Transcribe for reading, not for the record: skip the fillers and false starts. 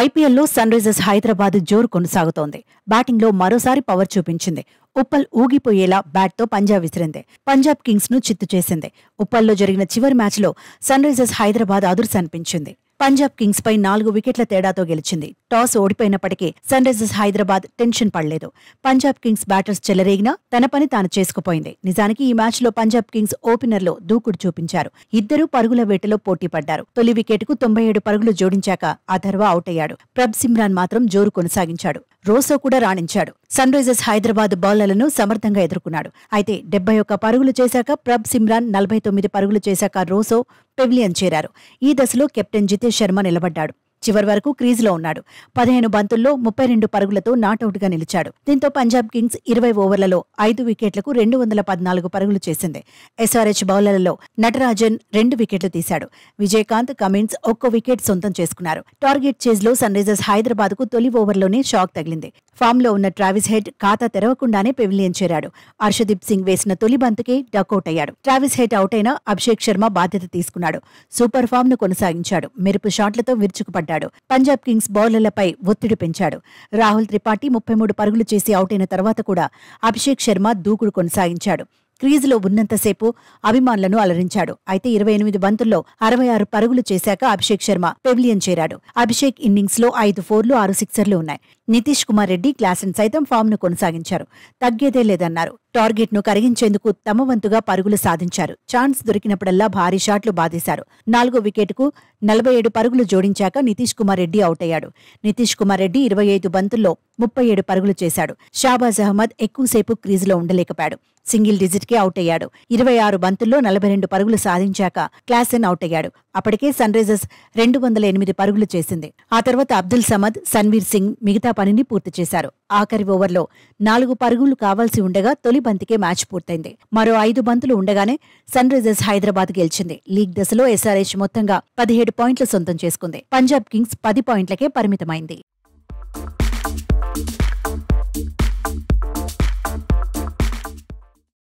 ఐపీఎల్లో sun Risers Hyderabad జోరు కొనసాగుతోంది. బ్యాటింగ్లో మరోసారి పవర్ చూపించింది. ఉప్పల్ ఊగిపోయేలా బ్యాట్తో పంజాబ్ విసిరింది. పంజాబ్ కింగ్స్ ను చిత్తు చేసింది. ఉప్పల్లో జరిగిన చివరి మ్యాచ్లో సన్ రైజర్స్ హైదరాబాద్ అదుర్సనిపించింది. పంజాబ్ కింగ్స్ పై 4 వికెట్ల తేడాతో గెలిచింది. టాస్ ఓడిపోయినప్పటికీ సన్ రైజర్స్ హైదరాబాద్ టెన్షన్ పడలేదు. పంజాబ్ కింగ్స్ బ్యాటర్స్ చెలరేగినా తన పని తాను చేసుకుపోయింది. నిజానికి ఈ మ్యాచ్లో పంజాబ్ కింగ్స్ ఓపెనర్లో దూకుడు చూపించారు. ఇద్దరూ పరుగుల వేటలో పోటీ పడ్డారు. తొలి వికెట్కు 97 పరుగులు జోడించాక అథర్వా అవుట్ అయ్యాడు. ప్రభ్ సిమ్రాన్ మాత్రం జోరు కొనసాగించాడు. రోసో కూడా రాణించాడు. సన్ రైజర్స్ హైదరాబాద్ బౌలర్లను సమర్థంగా ఎదుర్కొన్నాడు. అయితే 71 పరుగులు చేశాక ప్రభ్ సిమ్రాన్, 49 పరుగులు చేశాక రోసో పెవిలియన్ చేరారు. ఈ దశలో కెప్టెన్ జితేష్ శర్మ నిలబడ్డాడు. చివరి వరకు క్రీజులో ఉన్నాడు. 15 బంతుల్లో 32 పరుగులతో నాటౌట్గా నిలిచాడు. దీంతో పంజాబ్ కింగ్స్ 20 ఓవర్లలో 5 వికెట్లకు 214 పరుగులు చేసింది. ఎస్ఆర్హెచ్ బౌలర్లలో నటరాజన్ 2 వికెట్లు తీశాడు. విజయకాంత్, కమిన్స్ 1 వికెట్ సొంతం చేసుకున్నారు. టార్గెట్ చేజ్లో సన్ రైజర్స్ హైదరాబాద్ కు తొలి ఓవర్లోనే షాక్ తగిలింది. ఫామ్లో ఉన్న ట్రావిస్ హెడ్ ఖాతా తెరవకుండానే పెవిలియన్ చేరాడు. హర్షదీప్ సింగ్ వేసిన తొలి బంతుకే డకౌట్ అయ్యాడు. ట్రావిస్ హెడ్ అవుట్ అయినా అభిషేక్ శర్మ బాధ్యత తీసుకున్నాడు. సూపర్ ఫామ్ ను కొనసాగించాడు. మెరుపు షాట్లతో విరుచుకుపడ్డాడు. పంజాబ్ కింగ్స్ బౌలర్లపై ఒత్తిడి పెంచాడు. రాహుల్ త్రిపాఠి 33 పరుగులు చేసి అవుట్ అయిన తర్వాత కూడా అభిషేక్ శర్మ దూకుడు కొనసాగించాడు. క్రీజులో ఉన్నంతసేపు అభిమానులను అలరించాడు. అయితే 28 బంతుల్లో 66 పరుగులు చేశాక అభిషేక్ శర్మ పెవిలియన్ చేరాడు. అభిషేక్ ఇన్నింగ్స్ లో 5 4లు 6 సిక్సర్లు ఉన్నాయి. నితీష్ కుమార్ రెడ్డి, క్లాసెన్ సైతం ఫామ్ ను కొనసాగించారు. తగ్గేదే లేదన్నారు. టార్గెట్ ను కరిగించేందుకు తమ వంతుగా పరుగులు సాధించారు. ఛాన్స్ దొరికినప్పుడల్లా భారీ షాట్లు బాదేశారు. 4వ వికెట్కు 47 పరుగులు జోడించాక నితీష్ కుమార్ రెడ్డి అవుట్ అయ్యాడు. నితీష్ కుమార్ రెడ్డి 25 బంతుల్లో 37 పరుగులు చేశాడు. షాబాజ్ అహ్మద్ ఎక్కువసేపు క్రీజులో ఉండలేకపోయాడు. సింగిల్ డిజిట్కే అవుట్ అయ్యాడు. 26 బంతుల్లో 42 పరుగులు సాధించాక క్లాసెన్ అవుట్ అయ్యాడు. అప్పటికే సన్ రైజర్స్ 208 పరుగులు చేసింది. ఆ తర్వాత అబ్దుల్ సమద్, సన్వీర్ సింగ్ మిగతా పనిని పూర్తి చేశారు. ఆఖరి ఓవర్లో 4 పరుగులు కావాల్సి ఉండగా తొలి బంతికే మ్యాచ్ పూర్తయింది. మరో 5 బంతులు ఉండగానే సన్ రైజర్స్ హైదరాబాద్ గెలిచింది. లీగ్ దశలో ఎస్ఆర్హెచ్ మొత్తంగా 17 పాయింట్లు సొంతం చేసుకుంది. పంజాబ్ కింగ్స్ 10 పాయింట్లకే పరిమితమైంది.